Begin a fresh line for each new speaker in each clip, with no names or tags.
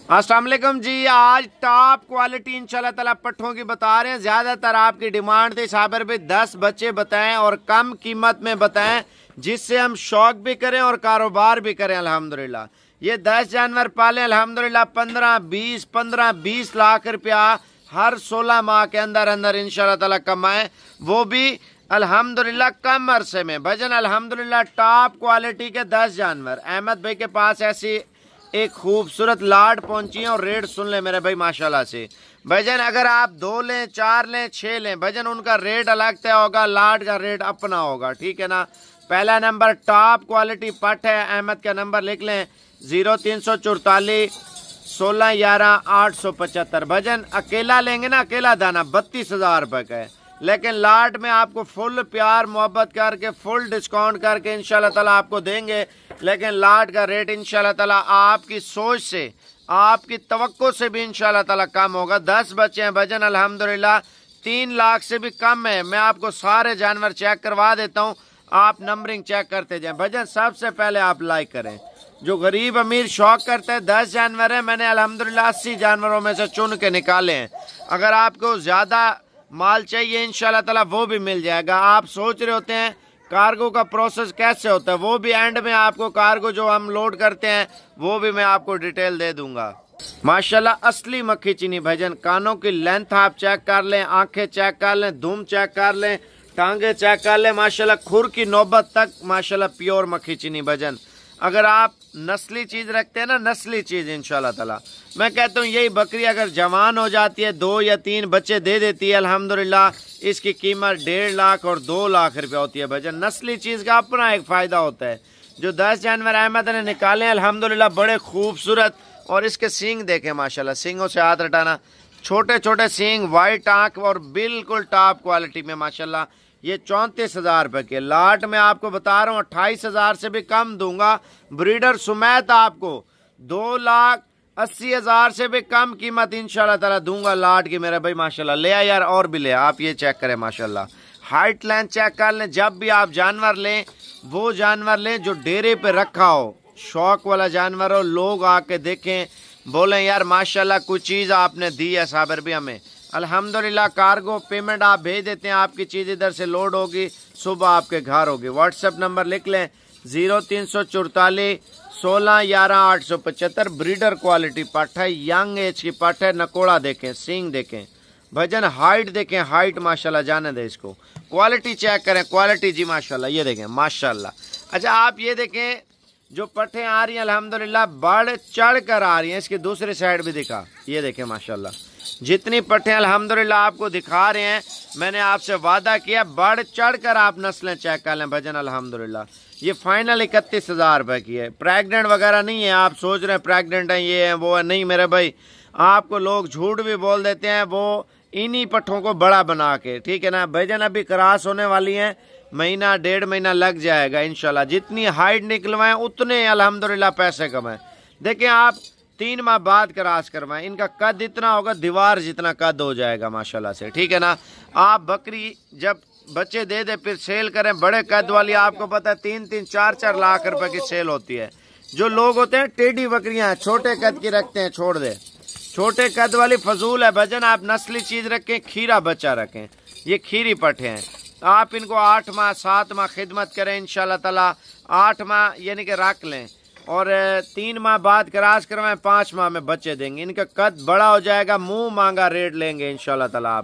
अस्सलाम वालेकुम जी। आज टॉप क्वालिटी इंशाल्लाह ताला पट्ठों की बता रहे हैं। ज़्यादातर आपकी डिमांड थी साबर पे 10 बच्चे बताएं और कम कीमत में बताएं, जिससे हम शौक भी करें और कारोबार भी करें। अल्हम्दुलिल्लाह ये 10 जानवर पाले अल्हम्दुलिल्लाह 15-20 लाख रुपया हर 16 माह के अंदर अंदर इंशाल्लाह ताला कमाएं, वो भी अल्हम्दुलिल्लाह कम अरसे में। भजन अल्हम्दुलिल्लाह टॉप क्वालिटी के 10 जानवर अहमद भाई के पास ऐसी एक खूबसूरत लाड पहुंची है। और रेट सुन ले मेरे भाई माशाल्लाह से। भजन अगर आप 2 लें, 4 लें, 6 लें, भजन उनका रेट अलग तय होगा, लाड का रेट अपना होगा, ठीक है ना। पहला नंबर टॉप क्वालिटी पट है, अहमद का नंबर लिख लें 0344 1611 875। भजन अकेला लेंगे ना, अकेला दाना 32,000 रुपए का है, लेकिन लाट में आपको फुल प्यार मोहब्बत करके फुल डिस्काउंट करके इंशाल्लाह ताला आपको देंगे। लेकिन लाट का रेट इंशाल्लाह ताला आपकी सोच से, आपकी तवक्को से भी इंशाल्लाह ताला कम होगा। 10 बच्चे हैं भजन अल्हम्दुलिल्लाह 3 लाख से भी कम है। मैं आपको सारे जानवर चेक करवा देता हूँ, आप नंबरिंग चेक करते जाएं। भजन सबसे पहले आप लाइक करें। जो गरीब अमीर शौक करते हैं 10 जानवर है, मैंने अल्हम्दुलिल्लाह 80 जानवरों में से चुन के निकाले हैं। अगर आपको ज्यादा माल चाहिए इंशाल्लाह ताला वो भी मिल जाएगा। आप सोच रहे होते हैं कार्गो का प्रोसेस कैसे होता है, वो भी एंड में आपको कार्गो जो हम लोड करते हैं वो भी मैं आपको डिटेल दे दूंगा। माशाल्लाह असली मक्खी चीनी भजन। कानों की लेंथ आप चेक कर लें, आंखें चेक कर लें, धूम चेक कर लें, टांगे चेक कर लें, माशाल्लाह खुर की नौबत तक माशाल्लाह प्योर मक्खी चीनी भजन। अगर आप नस्ली चीज रखते हैं ना, नस्ली चीज इंशाल्लाह ताला, मैं कहता हूँ यही बकरी अगर जवान हो जाती है, 2 या 3 बच्चे दे देती है अल्हम्दुलिल्लाह, इसकी कीमत 1.5 लाख और 2 लाख रुपया होती है भजन। नस्ली चीज का अपना एक फायदा होता है। जो 10 जानवर अहमद ने निकाले अल्हम्दुलिल्लाह बड़े खूबसूरत, और इसके सींग देखें माशाल्लाह, सींगों से हाथ हटाना, छोटे छोटे सींग, व्हाइट आंख और बिल्कुल टॉप क्वालिटी में माशाल्लाह। ये 34,000 रुपए के लाट में आपको बता रहा हूँ 28,000 से भी कम दूंगा। ब्रीडर सुमैत आपको 2,80,000 से भी कम कीमत इंशाल्लाह ताला दूंगा लाट की मेरे भाई माशाल्लाह। ले आ यार, और भी ले आप ये चेक करें माशाल्लाह। हाइट लेंथ चेक कर लें। जब भी आप जानवर लें वो जानवर लें जो डेरे पे रखा हो, शौक वाला जानवर हो, लोग आके देखें बोलें यार माशाल्लाह कुछ चीज आपने दी है साबर भी हमें। अल्हम्दुलिल्लाह कार्गो पेमेंट आप भेज देते हैं, आपकी चीज इधर से लोड होगी, सुबह आपके घर होगी। व्हाट्सएप नंबर लिख लें 0344 1611 875। ब्रीडर क्वालिटी पट है, यंग एज की पट है। नकोड़ा देखें, सींग देखें भजन, हाइट देखें, हाइट माशाल्लाह जाने दे इसको। क्वालिटी चेक करें, क्वालिटी जी माशाल्लाह, ये देखें माशाल्लाह। अच्छा आप ये देखें जो पट्टे आ रही हैं अल्हम्दुलिल्लाह बढ़ चढ़ कर आ रही हैं। इसकी दूसरी साइड भी दिखा, ये देखें माशाल्लाह। जितनी पट्टे अल्हम्दुलिल्लाह आपको दिखा रहे हैं, मैंने आपसे वादा किया बढ़ चढ़ कर आप नस्लें चेक कर लें भजन अल्हम्दुलिल्लाह। ये फाइनल 31,000 रुपए की है। प्रेग्नेंट वगैरह नहीं है। आप सोच रहे हैं प्रेग्नेंट है, ये है वो है, नहीं मेरे भाई। आपको लोग झूठ भी बोल देते हैं वो इन्हीं पट्ठों को बड़ा बना के, ठीक है ना भजन। अभी क्रॉस होने वाली है, महीना 1.5 महीना लग जाएगा इंशाल्लाह। जितनी हाइट निकलवाएं उतने अल्हम्दुलिल्लाह पैसे कमाएं। देखें आप 3 माह बाद क्रॉस करवाएं, इनका कद इतना होगा दीवार जितना कद हो जाएगा माशाल्लाह से, ठीक है ना। आप बकरी जब बच्चे दे दे फिर सेल करें बड़े कद वाली, आपको पता है 3-3 4-4 लाख रुपए की सेल होती है। जो लोग होते हैं टेढ़ी बकरियां छोटे कद की रखते हैं, छोड़ दे। छोटे कद वाली फजूल है भजन। आप नस्ली चीज रखें, खीरा बच्चा रखें। ये खीरी पट्टे हैं, आप इनको 8 माह 7 माह खिदमत करें इंशाल्लाह ताला। 8 माह यानी कि रख लें और 3 माह बाद क्रॉस करवाएं, 5 माह में बच्चे देंगे। इनका कद बड़ा हो जाएगा, मुंह मांगा रेट लेंगे इंशाल्लाह ताला।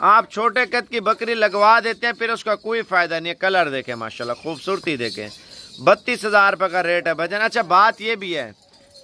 आप छोटे कद की बकरी लगवा देते हैं फिर उसका कोई फायदा नहीं है। कलर देखें माशाल्लाह, खूबसूरती देखें। 32,000 रुपए का रेट है भजन। अच्छा बात ये भी है,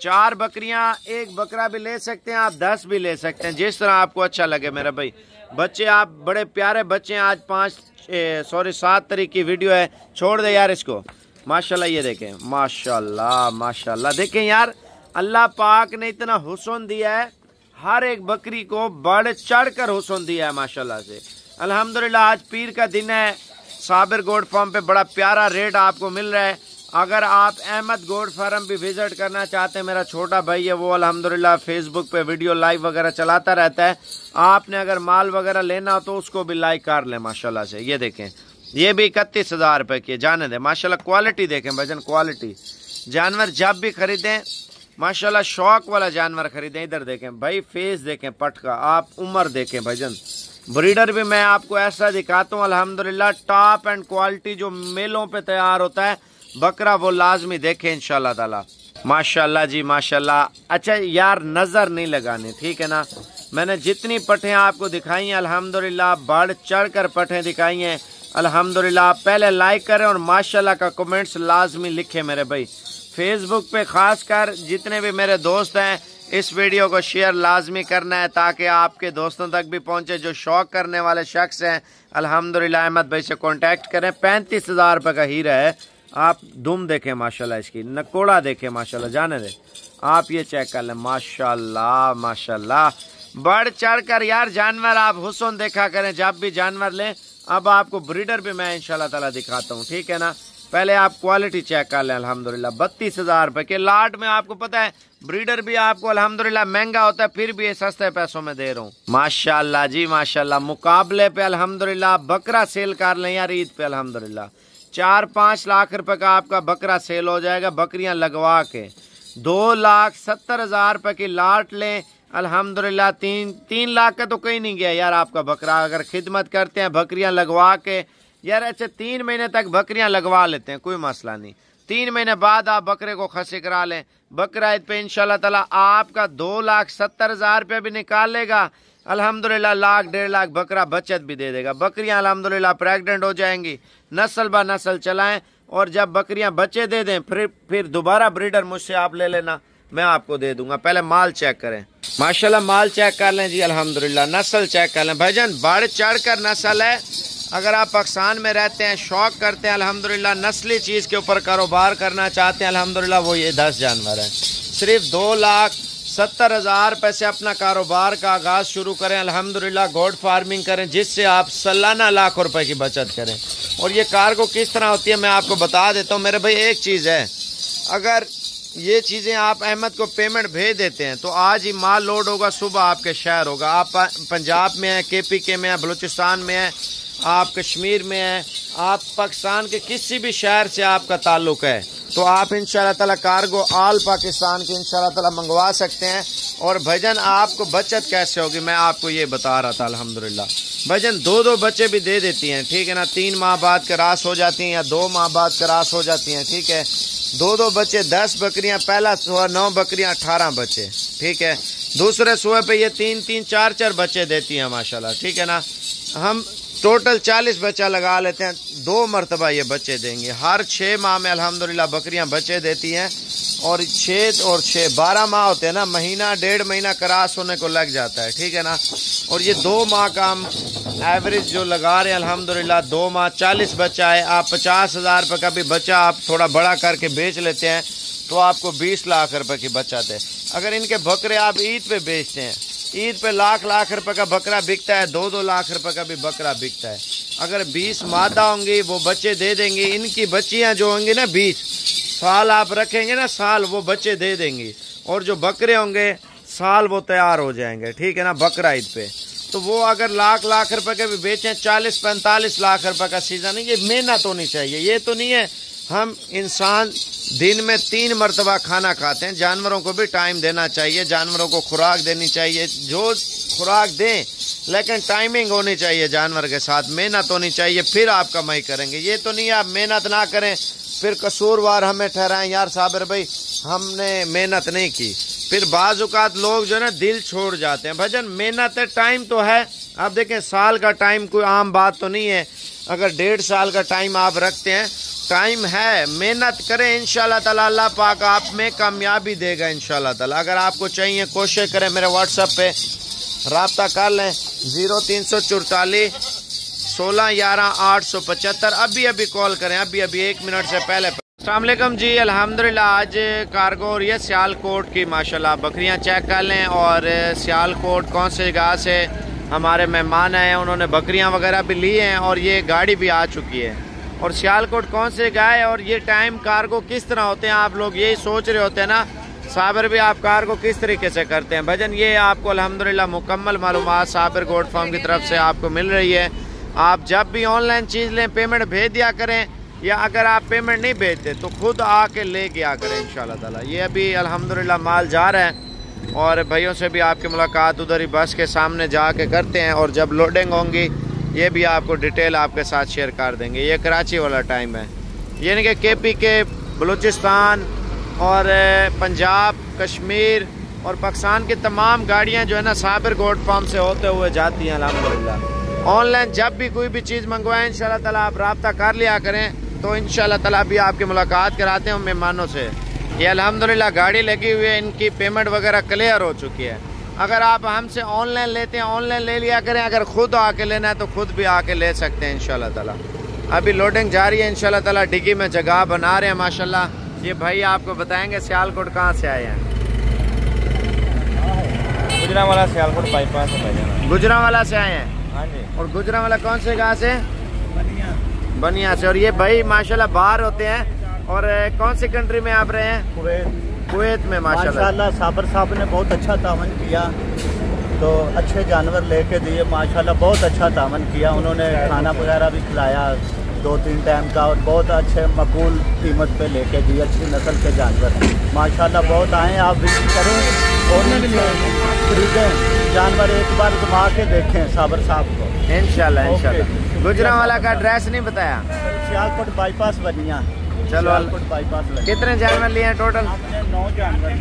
4 बकरियां, 1 बकरा भी ले सकते हैं आप, 10 भी ले सकते हैं, जिस तरह आपको अच्छा लगे मेरे भाई। बच्चे आप बड़े प्यारे बच्चे हैं। आज 7 तारीख की वीडियो है, छोड़ दे यार इसको माशाल्लाह। ये देखें माशाल्लाह माशाल्लाह, देखें यार अल्लाह पाक ने इतना हुस्न दिया है, हर एक बकरी को बढ़ चढ़ कर हुस्न दिया है माशाल्लाह से अल्हम्दुलिल्लाह। आज पीर का दिन है, साबिर गोड फार्म पे बड़ा प्यारा रेट आपको मिल रहा है। अगर आप अहमद गोड फार्म भी विजिट करना चाहते हैं, मेरा छोटा भाई है वो अल्हम्दुलिल्लाह फेसबुक पे वीडियो लाइव वगैरह चलाता रहता है। आपने अगर माल वगैरह लेना हो तो उसको भी लाइक कर लें माशाल्लाह से। ये देखें ये भी 31,000 रुपए की जाने दे माशाल्लाह। क्वालिटी देखें भजन, क्वालिटी जानवर जब भी खरीदें माशाल्लाह शौक वाला जानवर खरीदें। इधर देखें भाई, फेस देखें पट का, आप उम्र देखें भाईजान। ब्रीडर भी मैं आपको ऐसा दिखाता हूँ अल्हम्दुलिल्लाह, टॉप एंड क्वालिटी जो मेलों पे तैयार होता है बकरा, वो लाजमी देखें इंशाल्लाह ताला। माशाल्लाह जी माशाल्लाह। अच्छा यार, नजर नहीं लगाने, ठीक है ना। मैंने जितनी पटें आपको दिखाई हैं अल्हम्दुलिल्लाह, बढ़ चढ़ कर पटें दिखाई हैं अल्हम्दुलिल्लाह। पहले लाइक करें और माशाल्लाह का कमेंट्स लाजमी लिखें मेरे भाई। फेसबुक पे खास कर जितने भी मेरे दोस्त हैं, इस वीडियो को शेयर लाजमी करना है ताकि आपके दोस्तों तक भी पहुंचे। जो शौक करने वाले शख्स हैं अल्हम्दुलिल्लाह अहमद भाई से कांटेक्ट करें। 35,000 रुपये का हीरा है। आप दुम देखें माशाल्लाह, इसकी नकोड़ा देखें माशाल्लाह, जाने दे आप, ये चेक कर लें माशाल्लाह माशाल्लाह। बढ़ चढ़ कर यार जानवर आप हुस्न देखा करें जब भी जानवर लें। अब आपको ब्रीडर भी मैं इंशाल्लाह ताला दिखाता हूँ, ठीक है ना। पहले आप क्वालिटी चेक कर लें अल्हम्दुलिल्लाह। 32,000 रुपये के लाट में आपको पता है ब्रीडर भी आपको अल्हम्दुलिल्लाह महंगा होता है, फिर भी ये सस्ते पैसों में दे रहा हूँ माशाल्लाह जी माशाल्लाह। मुकाबले पे अल्हम्दुलिल्लाह बकरा सेल कर लें यार ईद पे अल्हम्दुलिल्लाह। 4-5 लाख रुपए का आपका बकरा सेल हो जाएगा बकरियां लगवा के। 2,70,000 रुपए की लाट लें अल्हम्दुलिल्लाह। 3 लाख का तो कहीं नहीं गया यार आपका बकरा, अगर खिदमत करते हैं बकरियां लगवा के यार। अच्छा 3 महीने तक बकरियां लगवा लेते हैं, कोई मसला नहीं। 3 महीने बाद आप बकरे को खसी करा लें। बकरा ईद पे इंशाल्लाह ताला आपका 2,70,000 रुपये भी निकाल लेगा अल्हम्दुलिल्लाह। 1,00,000-1.5 लाख बकरा बचत भी दे देगा। बकरियां अल्हम्दुलिल्लाह प्रेग्नेंट हो जाएंगी, नस्ल ब नस्ल चलाएं, और जब बकरियां बच्चे दे दें फिर दोबारा ब्रीडर मुझसे आप ले लेना, मैं आपको दे दूंगा। पहले माल चेक करें माशाल्लाह, माल चेक कर लें जी अल्हम्दुलिल्लाह। नस्ल चेक कर लें भाईजान, बढ़ चढ़ कर नस्ल है। अगर आप पाकिस्तान में रहते हैं, शौक करते हैं अल्हम्दुलिल्लाह, नस्ली चीज़ के ऊपर कारोबार करना चाहते हैं अल्हम्दुलिल्लाह, वो ये 10 जानवर हैं। सिर्फ 2,70,000 रुपये से अपना कारोबार का आगाज़ शुरू करें अल्हम्दुलिल्लाह। गोड फार्मिंग करें जिससे आप सालाना लाख रुपए की बचत करें। और ये कार्गो किस तरह होती है मैं आपको बता देता हूँ मेरे भाई। एक चीज़ है, अगर ये चीज़ें आप अहमद को पेमेंट भेज देते हैं तो आज ही माल लोड होगा, सुबह आपके शहर होगा। आप पंजाब में हैं, KPK में हैं, बलूचिस्तान में हैं, आप कश्मीर में हैं, आप पाकिस्तान के किसी भी शहर से आपका ताल्लुक़ है तो आप इंशाल्लाह ताला कार्गो ऑल पाकिस्तान की इंशाल्लाह ताला मंगवा सकते हैं। और भजन आपको बचत कैसे होगी मैं आपको ये बता रहा था अल्हम्दुलिल्लाह। भजन 2-2 बच्चे भी दे देती हैं, ठीक है ना। 3 माह बाद क्रॉस हो जाती हैं या 2 माह बाद क्रॉस हो जाती हैं, ठीक है। 2-2 बच्चे, 10 बकरियां, पहला सुबह 9 बकरियां, 18 बच्चे, ठीक है। दूसरे सुबह पे ये 3-3, 4-4 बच्चे देती हैं माशाल्लाह, ठीक है ना। हम टोटल 40 बच्चा लगा लेते हैं, 2 मरतबा ये बच्चे देंगे। हर 6 माह में अल्हम्दुलिल्लाह बकरियां बच्चे देती हैं। और 6 और 6 12 माह होते हैं ना, महीना 1.5 महीना क्रॉस होने को लग जाता है, ठीक है ना। और ये 2 माह का हम एवरेज जो लगा रहे हैं अल्हम्दुलिल्लाह, 2 माह 40 बच्चा है। आप 50,000 रुपये का भी बच्चा आप थोड़ा बड़ा करके बेच लेते हैं तो आपको 20 लाख रुपए की बचत है। अगर इनके बकरे आप ईद पे बेचते हैं, ईद पे लाख रुपए का बकरा बिकता है, 2-2 लाख रुपए का भी बकरा बिकता है। अगर 20 मादा होंगी वो बच्चे दे देंगी। इनकी बच्चियां जो होंगी ना 20 साल आप रखेंगे ना, साल वो बच्चे दे देंगी। और जो बकरे होंगे साल वो तैयार हो जाएंगे, ठीक है ना, बकरा ईद पे। तो वो अगर लाख रुपए के भी बेचें, 40-45 लाख रुपए का सीजन है। ये मेहनत होनी चाहिए, ये तो नहीं है हम इंसान दिन में 3 मरतबा खाना खाते हैं। जानवरों को भी टाइम देना चाहिए, जानवरों को खुराक देनी चाहिए। जो खुराक दें लेकिन टाइमिंग होनी चाहिए जानवर के साथ, मेहनत होनी चाहिए, फिर आप कमाई करेंगे। ये तो नहीं आप मेहनत ना करें फिर कसूरवार हमें ठहराएं, यार साबिर भाई हमने मेहनत नहीं की। फिर बाज़ औक़ात लोग जो है ना दिल छोड़ जाते हैं। भजन मेहनत है, टाइम तो है। आप देखें साल का टाइम कोई आम बात तो नहीं है। अगर 1.5 साल का टाइम आप रखते हैं, टाइम है, मेहनत करें, इंशाल्लाह ताला अल्लाह पाक आप में कामयाबी देगा इंशाल्लाह ताला। अगर आपको चाहिए कोशिश करें, मेरे व्हाट्सएप पे रब्ता कर लें 0344 16 11 875। अभी कॉल करें, अभी 1 मिनट से पहले। अस्सलाम वालेकुम जी, अल्हम्दुलिल्लाह आज कार्गो और ये सियालकोट की माशाल्लाह बकरियां चेक कर लें। और सियालकोट कौन से जगह से हमारे मेहमान आए हैं, उन्होंने बकरियां वगैरह भी ली हैं और ये गाड़ी भी आ चुकी है। और सियालकोट कौन से जगह है और ये टाइम कार्गो किस तरह होते हैं, आप लोग यही सोच रहे होते हैं ना साबिर भी आप कार्गो किस तरीके से करते हैं। भजन ये आपको अल्हम्दुलिल्लाह मुकम्मल मालूमात साबिर गोट फार्म की तरफ से आपको मिल रही है। आप जब भी ऑनलाइन चीज़ लें पेमेंट भेज दिया करें, या अगर आप पेमेंट नहीं भेजते तो खुद आके ले गया करें इंशाल्लाह ताला। ये अभी अल्हम्दुलिल्लाह माल जा रहा है और भाइयों से भी आपकी मुलाकात उधर ही बस के सामने जाके करते हैं और जब लोडिंग होंगी ये भी आपको डिटेल आपके साथ शेयर कर देंगे। ये कराची वाला टाइम है, यानी कि KP के बलूचिस्तान और पंजाब, कश्मीर और पाकिस्तान की तमाम गाड़ियां जो है ना साबिर गोट फार्म से होते हुए जाती हैं अल्हम्दुलिल्लाह। ऑनलाइन जब भी कोई भी चीज़ मंगवाएं इंशाल्लाह ताला आप रब्ता कर लिया करें तो इंशाल्लाह ताला भी आपकी मुलाकात कराते हैं मेहमानों से। ये अल्हम्दुलिल्लाह गाड़ी लगी हुई है, इनकी पेमेंट वगैरह क्लियर हो चुकी है। अगर आप हमसे ऑनलाइन लेते हैं ऑनलाइन ले लिया करें, अगर खुद आके लेना है तो खुद भी आके ले सकते हैं इंशाल्लाह ताला। अभी लोडिंग जारी है इंशाल्लाह ताला, डिग्गी में जगह बना रहे हैं माशाल्लाह। ये भाई आपको बताएंगे सियालकोट कहाँ से आए हैं।
गुजरावाला सियालकोट बाईपास है।
गुजरावाला से आए हैं?
हाँ जी।
और गुजरावाला कौन से गाँव से? बनिया से। और ये भाई माशाल्लाह बाहर होते हैं और कौन सी कंट्री में आप रहे हैं? कुवैत में। माशाल्लाह
साबर साहब ने बहुत अच्छा तावन किया, तो अच्छे जानवर लेके दिए माशाल्लाह, बहुत अच्छा तावन किया। उन्होंने खाना वगैरह भी खिलाया 2-3 टाइम का और बहुत अच्छे मकबूल कीमत पे लेके दिए, अच्छी नस्ल के जानवर माशाल्लाह। बहुत आए, आप विजिट करें और खरीदें जानवर, एक बार घुमा के देखें साबर साहब को इंशाल्लाह इंशाल्लाह। गुजरावाला का एड्रेस नहीं बताया? सियालकोट बाईपास बनिया। चलो बाईपास। कितने जानवर लिए हैं टोटल?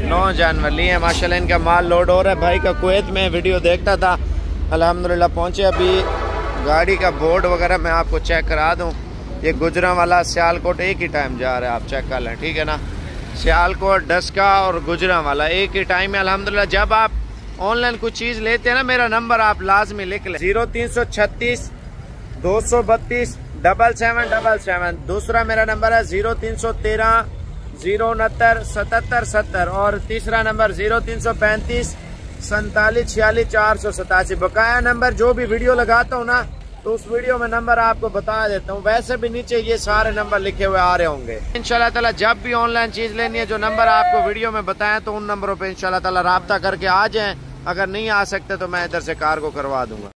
9 जानवर लिए हैं माशाल्लाह। इनका माल लोड हो रहा है। भाई का कुवैत में वीडियो देखता था, अल्हम्दुलिल्लाह पहुंचे। अभी गाड़ी का बोर्ड वगैरह मैं आपको चेक करा दूं। ये गुजरावाला सियालकोट एक ही टाइम जा रहा है, आप चेक कर लें, ठीक है ना। सियालकोट, डस्का और गुजरावाला एक ही टाइम है अल्हम्दुलिल्लाह। जब आप ऑनलाइन कुछ चीज़ लेते हैं ना, मेरा नंबर आप लाजमी लिख लें, 0336 232 7777। दूसरा मेरा नंबर है 0313 069 77 70 और तीसरा नंबर 0335 47 46 487। बकाया नंबर जो भी वीडियो लगाता हूँ ना तो उस वीडियो में नंबर आपको बता देता हूँ, वैसे भी नीचे ये सारे नंबर लिखे हुए आ रहे होंगे इंशाल्लाह ताला। जब भी ऑनलाइन चीज़ लेनी है जो नंबर आपको वीडियो में बताएं तो उन नंबरों पे इंशाल्लाह ताला राब्ता करके आ जाएं। अगर नहीं आ सकते तो मैं इधर से कार्गो करवा दूंगा।